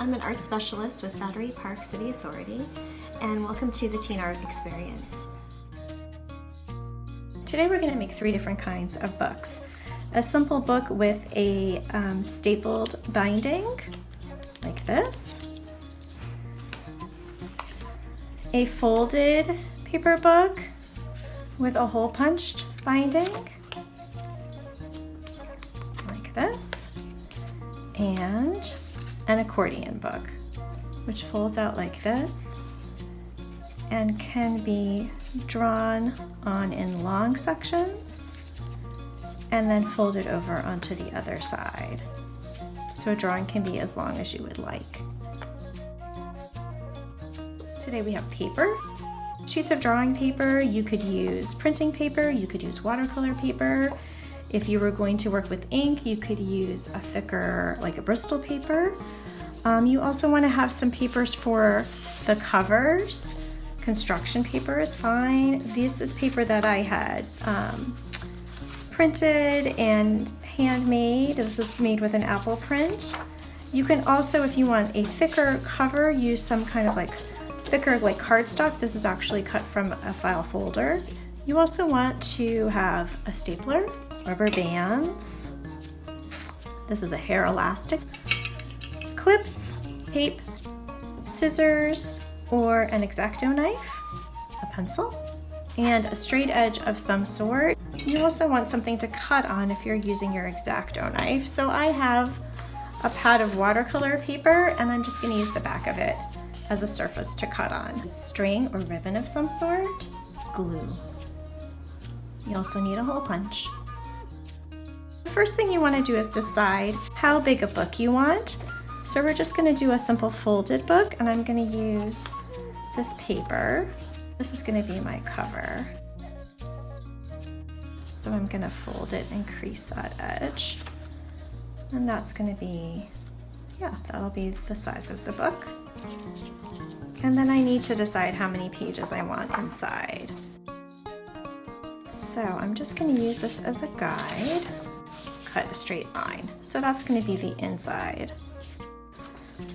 I'm an art specialist with Battery Park City Authority, and welcome to the Teen Art Experience. Today we're going to make 3 different kinds of books. A simple book with a stapled binding, like this. A folded paper book with a hole punched binding, like this. And an accordion book, which folds out like this and can be drawn on in long sections and then folded over onto the other side. So a drawing can be as long as you would like. Today we have paper, sheets of drawing paper. You could use printing paper, you could use watercolor paper. If you were going to work with ink, you could use a thicker, like a Bristol paper. You also want to have some papers for the covers. Construction paper is fine. This is paper that I had printed and handmade. This is made with an apple print. You can also, if you want a thicker cover, use some kind of like thicker like cardstock. This is actually cut from a file folder. You also want to have a stapler, rubber bands. This is a hair elastic. Clips, tape, scissors, or an X-Acto knife, a pencil, and a straight edge of some sort. You also want something to cut on if you're using your X-Acto knife. So I have a pad of watercolor paper and I'm just going to use the back of it as a surface to cut on. String or ribbon of some sort, glue. You also need a hole punch. The first thing you want to do is decide how big a book you want. So we're just going to do a simple folded book, and I'm going to use this paper. This is going to be my cover. So I'm going to fold it and crease that edge. And that's going to be, that'll be the size of the book. And then I need to decide how many pages I want inside. So I'm just going to use this as a guide. Cut a straight line. So that's going to be the inside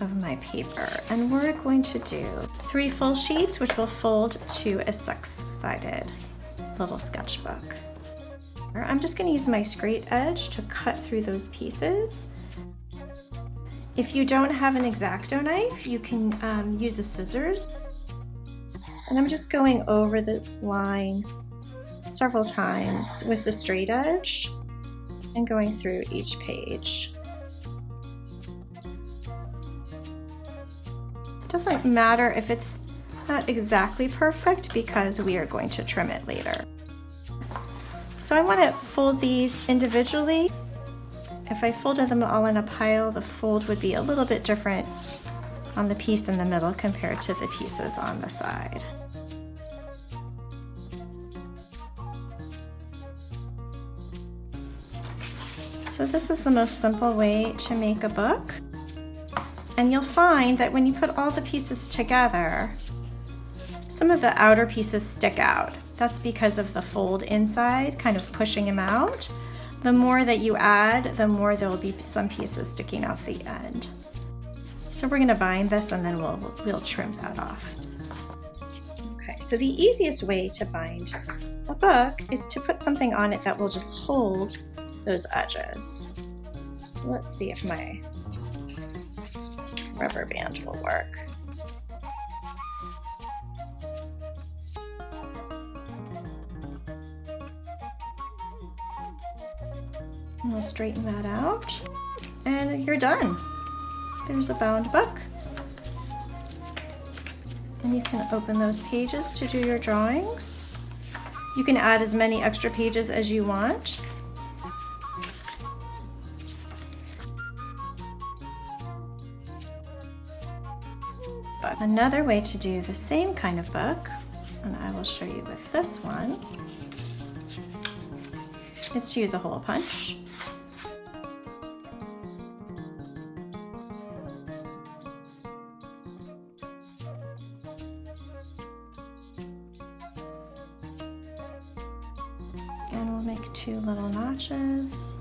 of my paper, and we're going to do 3 full sheets, which will fold to a 6-sided little sketchbook. I'm just going to use my straight edge to cut through those pieces. If you don't have an X-Acto knife, you can use a scissors. And I'm just going over the line several times with the straight edge and going through each page. Doesn't matter if it's not exactly perfect because we are going to trim it later. So I want to fold these individually. If I folded them all in a pile, the fold would be a little bit different on the piece in the middle compared to the pieces on the side. So this is the most simple way to make a book. And you'll find that when you put all the pieces together, some of the outer pieces stick out. That's because of the fold inside, kind of pushing them out. The more that you add, the more there will be some pieces sticking out the end. So we're going to bind this and then we'll trim that off. Okay, so the easiest way to bind a book is to put something on it that will just hold those edges. So let's see if my rubber band will work. And we'll straighten that out, and you're done. There's a bound book. And you can open those pages to do your drawings. You can add as many extra pages as you want. Another way to do the same kind of book, and I will show you with this one, is to use a hole punch. And we'll make 2 little notches.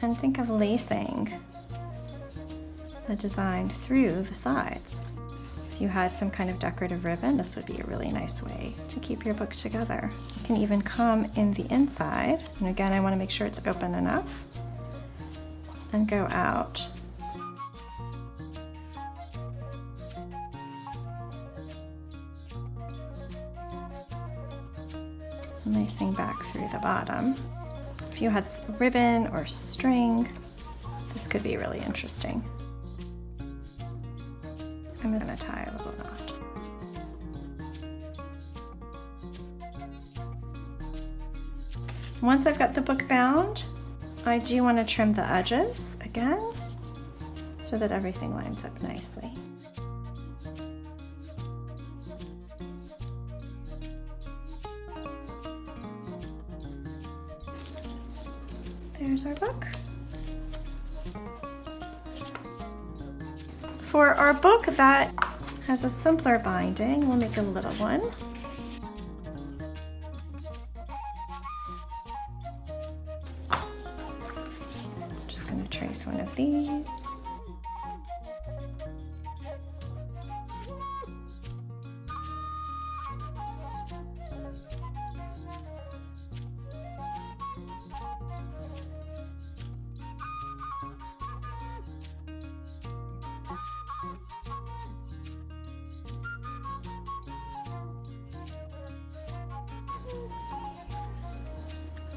and think of lacing the design through the sides. If you had some kind of decorative ribbon, this would be a really nice way to keep your book together. You can even come in the inside, and again, I want to make sure it's open enough, and go out. Lacing back through the bottom. If you had ribbon or string, this could be really interesting. I'm going to tie a little knot. Once I've got the book bound, I do want to trim the edges again so that everything lines up nicely. There's our book. For our book that has a simpler binding, we'll make a little one. Just going to trace one of these.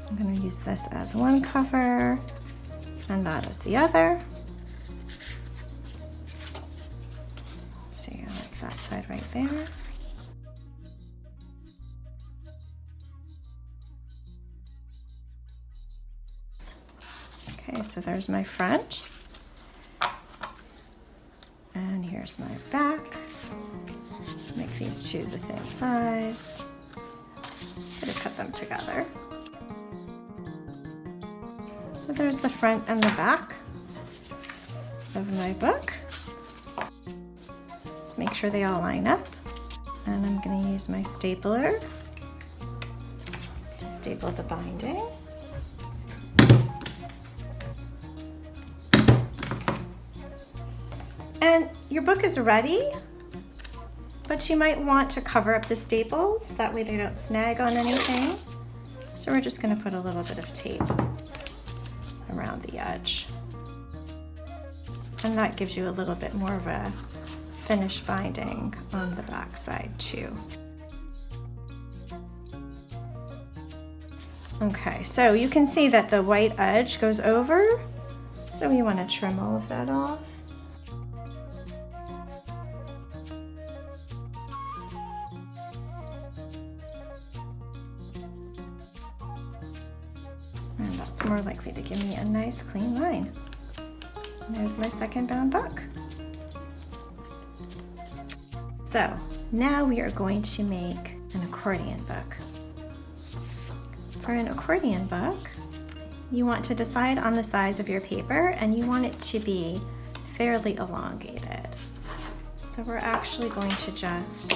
I'm going to use this as one cover and that as the other. See, I like that side right there. Okay, so there's my front. And here's my back. Just make these two the same size. Gonna cut them together. So there's the front and the back of my book. Just make sure they all line up. And I'm going to use my stapler to staple the binding. And your book is ready, but you might want to cover up the staples. That way they don't snag on anything. So we're just going to put a little bit of tape around the edge. And that gives you a little bit more of a finished binding on the back side too. Okay, so you can see that the white edge goes over, so we want to trim all of that off. And that's more likely to give me a nice clean line. And there's my second bound book. So now we are going to make an accordion book. For an accordion book, you want to decide on the size of your paper and you want it to be fairly elongated. So we're actually going to just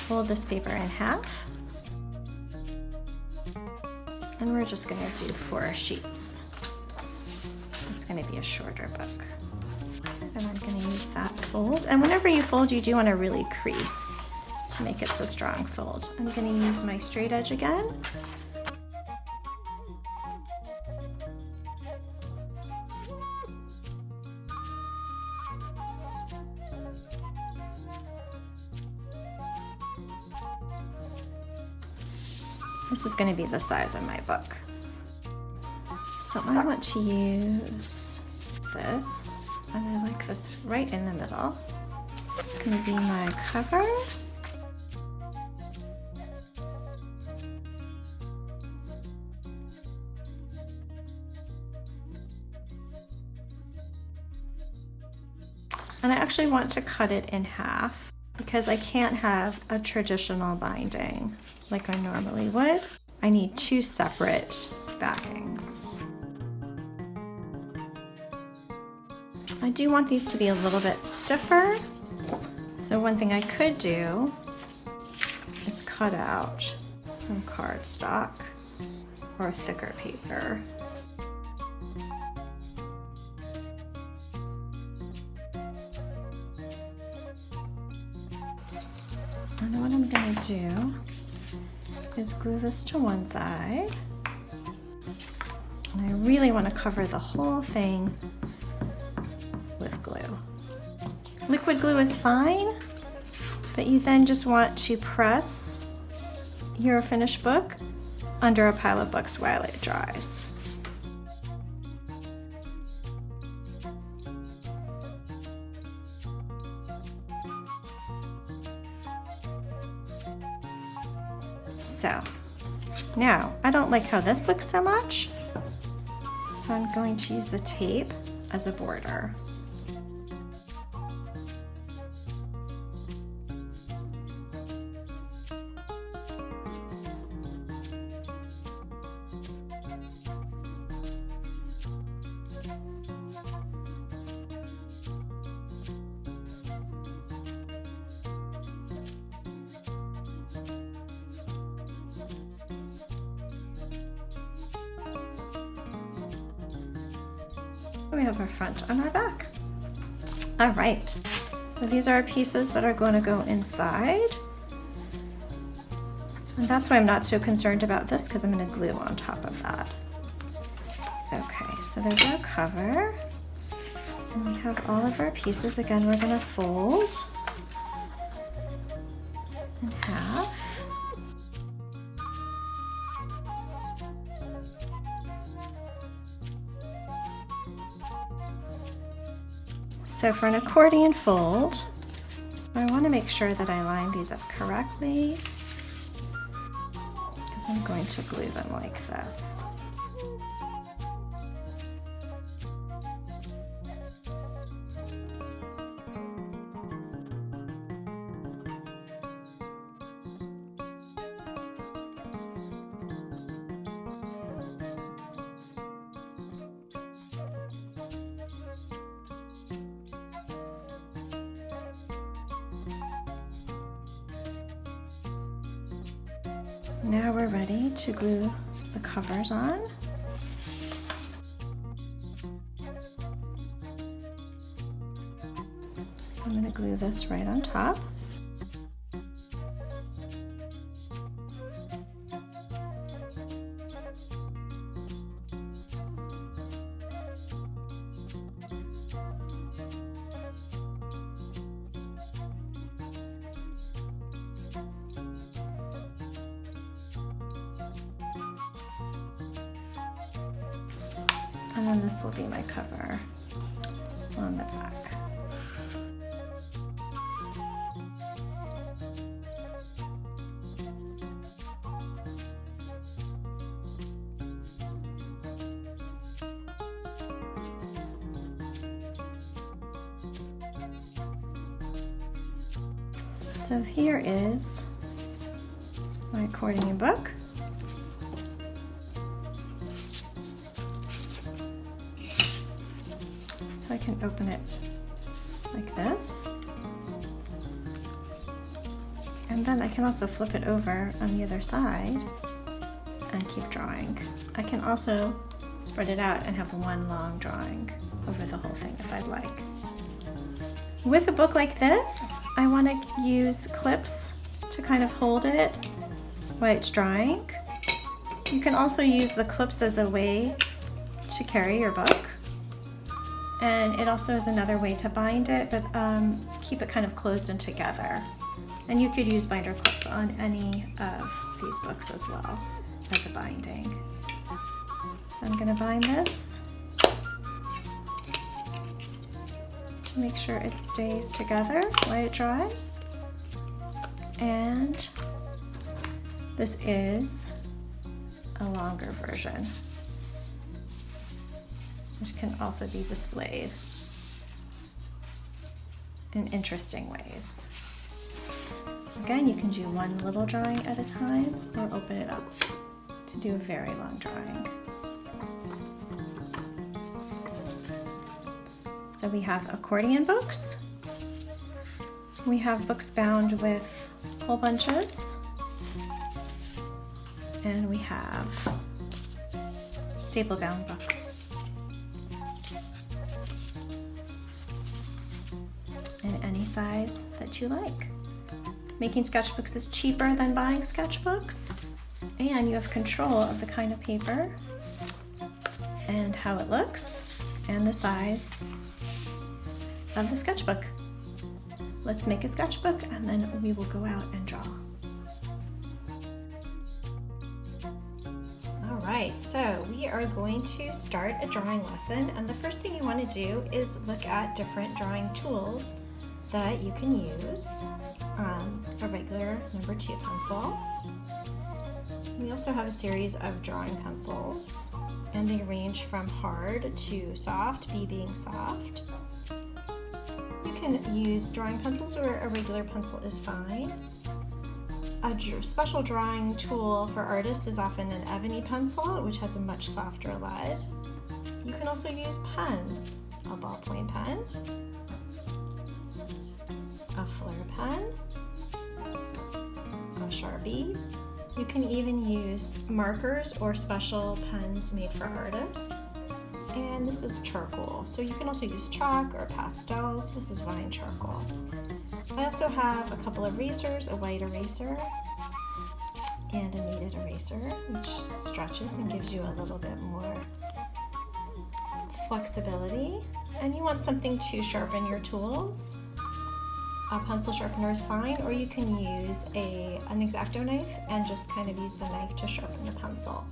fold this paper in half. And we're just going to do 4 sheets. It's going to be a shorter book. And I'm going to use that fold. And whenever you fold, you do want to really crease to make it a strong fold. I'm going to use my straight edge again. This is going to be the size of my book. So I want to use this, and I like this right in the middle. It's going to be my cover. And I actually want to cut it in half because I can't have a traditional binding like I normally would. I need 2 separate backings. I do want these to be a little bit stiffer. So one thing I could do is cut out some cardstock or thicker paper. And then what I'm going to do is glue this to one side. And I really want to cover the whole thing with glue. Liquid glue is fine, but you then just want to press your finished book under a pile of books while it dries. So now, I don't like how this looks so much, so I'm going to use the tape as a border. We have our front and our back. All right, so these are our pieces that are going to go inside. And that's why I'm not so concerned about this, because I'm going to glue on top of that. Okay, so there's our cover. And we have all of our pieces. Again, we're going to fold in half. So for an accordion fold, I want to make sure that I line these up correctly, because I'm going to glue them like this. Now we're ready to glue the covers on. So I'm going to glue this right on top. And then this will be my cover on the back. So here is my accordion book. So I can open it like this. And then I can also flip it over on the other side and keep drawing. I can also spread it out and have one long drawing over the whole thing if I'd like. With a book like this, I want to use clips to kind of hold it while it's drying. You can also use the clips as a way to carry your book. And it also is another way to bind it, but keep it kind of closed and together. And you could use binder clips on any of these books as well as a binding. So I'm going to bind this to make sure it stays together while it dries. And this is a longer version, which can also be displayed in interesting ways. Again, you can do one little drawing at a time or open it up to do a very long drawing. So we have accordion books. We have books bound with hole bunches. And we have staple bound books. In any size that you like. Making sketchbooks is cheaper than buying sketchbooks, and you have control of the kind of paper and how it looks and the size of the sketchbook. Let's make a sketchbook and then we will go out and draw. Alright, so we are going to start a drawing lesson, and the first thing you want to do is look at different drawing tools that you can use. A regular number 2 pencil. We also have a series of drawing pencils, and they range from hard to soft, B being soft. You can use drawing pencils or a regular pencil is fine. A special drawing tool for artists is often an ebony pencil, which has a much softer lead. You can also use pens, a ballpoint pen, a Flair pen, a Sharpie. You can even use markers or special pens made for artists. And this is charcoal. So you can also use chalk or pastels. This is Vine charcoal. I also have a couple of erasers, a white eraser and a kneaded eraser, which stretches and gives you a little bit more flexibility. And you want something to sharpen your tools. A pencil sharpener is fine, or you can use an X-Acto knife and just kind of use the knife to sharpen the pencil.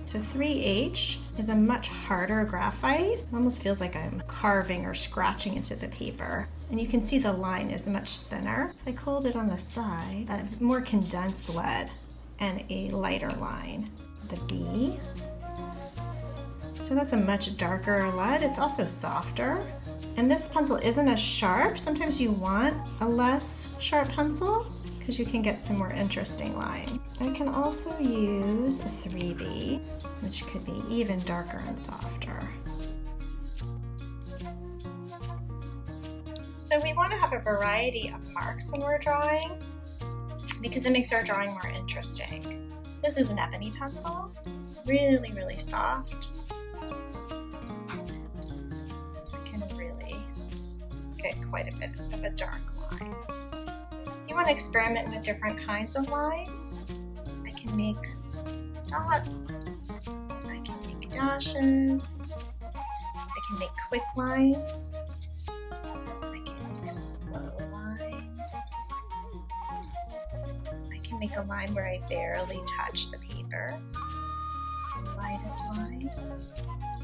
So 3H is a much harder graphite. It almost feels like I'm carving or scratching into the paper. And you can see the line is much thinner. If I hold it on the side, a more condensed lead and a lighter line. The B. So that's a much darker lead. It's also softer. And this pencil isn't as sharp. Sometimes you want a less sharp pencil because you can get some more interesting line. I can also use a 3B, which could be even darker and softer. So we want to have a variety of marks when we're drawing because it makes our drawing more interesting. This is an ebony pencil, really, really soft. I can really get quite a bit of a dark line. You want to experiment with different kinds of lines. I can make dots, I can make dashes, I can make quick lines, I can make slow lines, I can make a line where I barely touch the paper, the lightest line,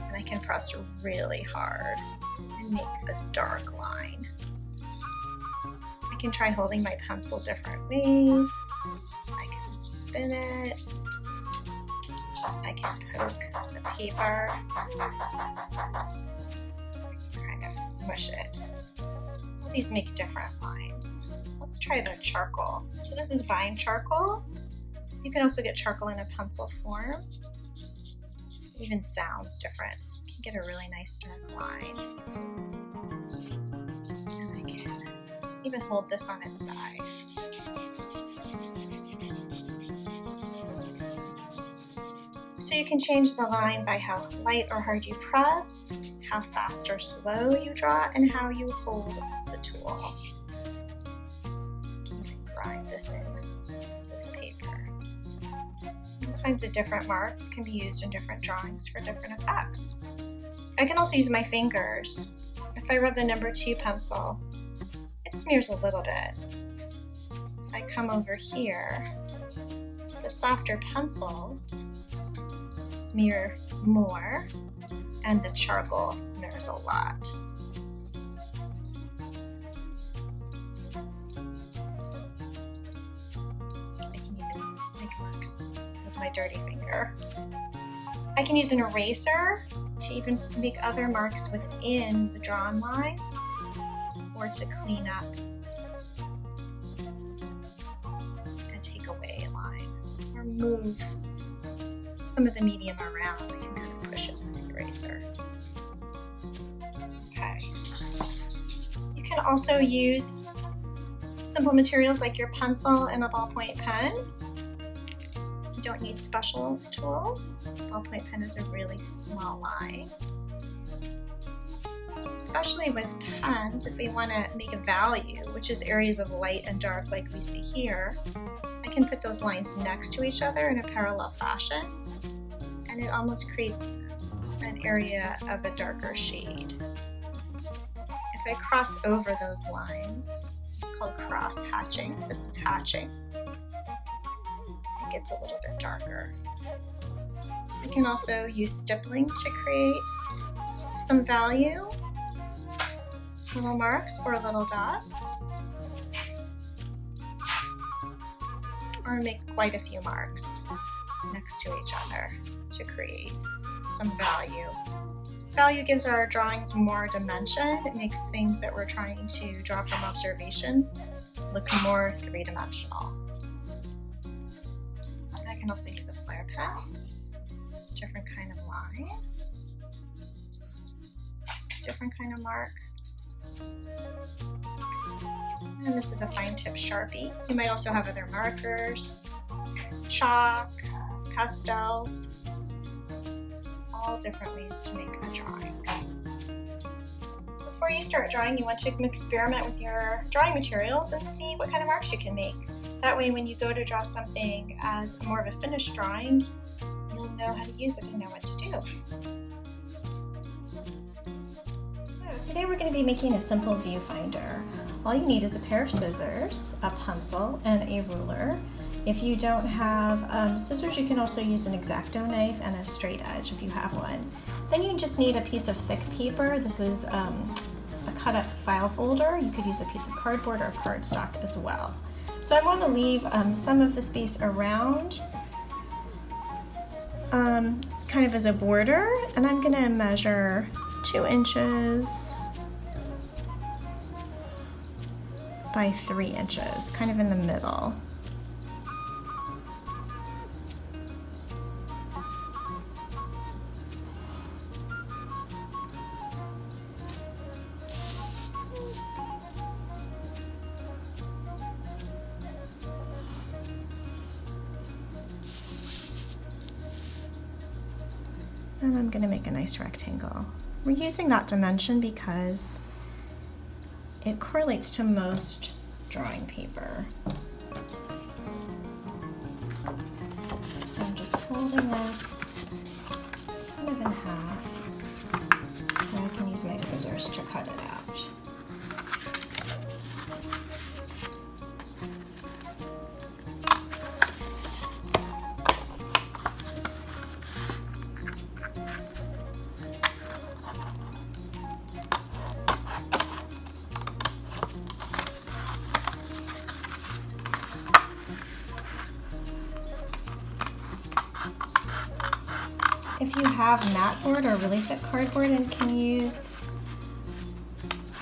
and I can press really hard and make a dark line. I can try holding my pencil different ways. I can spin it. I can poke the paper. Kind of smush it. All these make different lines. Let's try the charcoal. So this is Vine charcoal. You can also get charcoal in a pencil form. It even sounds different. You can get a really nice dark line. And I can even hold this on its side. So you can change the line by how light or hard you press, how fast or slow you draw, and how you hold the tool. You can even grind this into the paper. All kinds of different marks can be used in different drawings for different effects. I can also use my fingers. If I rub the number 2 pencil, it smears a little bit. If I come over here, the softer pencils smear more, and the charcoal smears a lot. I can even make marks with my dirty finger. I can use an eraser to even make other marks within the drawn line, or to clean up and take away a line, or move some of the medium around. I can kind of push it with the eraser. Okay. You can also use Simple materials like your pencil and a ballpoint pen. You don't need special tools. Ballpoint pen is a really small line. Especially with pens, if we want to make a value, which is areas of light and dark like we see here, I can put those lines next to each other in a parallel fashion, and it almost creates an area of a darker shade. If I cross over those lines, it's called cross hatching. This is hatching. It gets a little bit darker. I can also use stippling to create some value, little marks or little dots, or make quite a few marks next to each other to create some value. Value gives our drawings more dimension. It makes things that we're trying to draw from observation look more three-dimensional. I can also use a flare pen, different kind of line, different kind of mark. And this is a fine tip Sharpie. You might also have other markers, chalk, pastels, all different ways to make a drawing. Before you start drawing, you want to experiment with your drawing materials and see what kind of marks you can make. That way, when you go to draw something as more of a finished drawing, you'll know how to use it and know what to do. Today we're going to be making a simple viewfinder. All you need is a pair of scissors, a pencil, and a ruler. If you don't have scissors, you can also use an X-Acto knife and a straight edge if you have one. Then you just need a piece of thick paper. This is a cut-up file folder. You could use a piece of cardboard or cardstock as well. So I want to leave some of the space around kind of as a border, and I'm going to measure 2 inches by 3 inches, kind of in the middle. And I'm going to make a nice rectangle. We're using that dimension because it correlates to most drawing paper. So I'm just folding this kind of in half so I can use my scissors to cut it out. If you have mat board or really thick cardboard and can use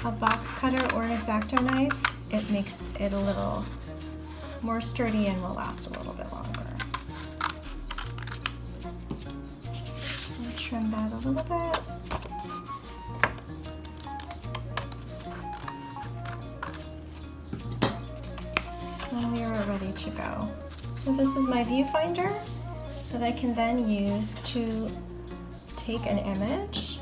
a box cutter or an X-Acto knife, it makes it a little more sturdy and will last a little bit longer. I'll trim that a little bit. And we are ready to go. So this is my viewfinder that I can then use to take an image,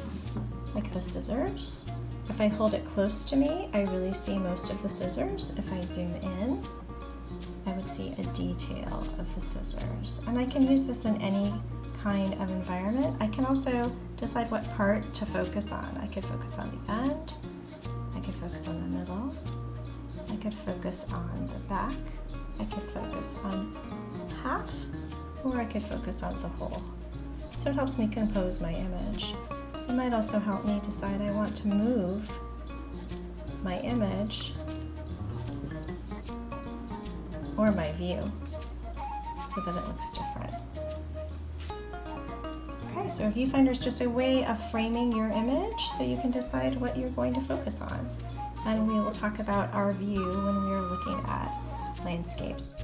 like the scissors. If I hold it close to me, I really see most of the scissors. If I zoom in, I would see a detail of the scissors. And I can use this in any kind of environment. I can also decide what part to focus on. I could focus on the end, I could focus on the middle, I could focus on the back, I could focus on half, or I could focus on the whole. So it helps me compose my image. It might also help me decide I want to move my image or my view so that it looks different. Okay, so a viewfinder is just a way of framing your image so you can decide what you're going to focus on. And we will talk about our view when we are looking at landscapes.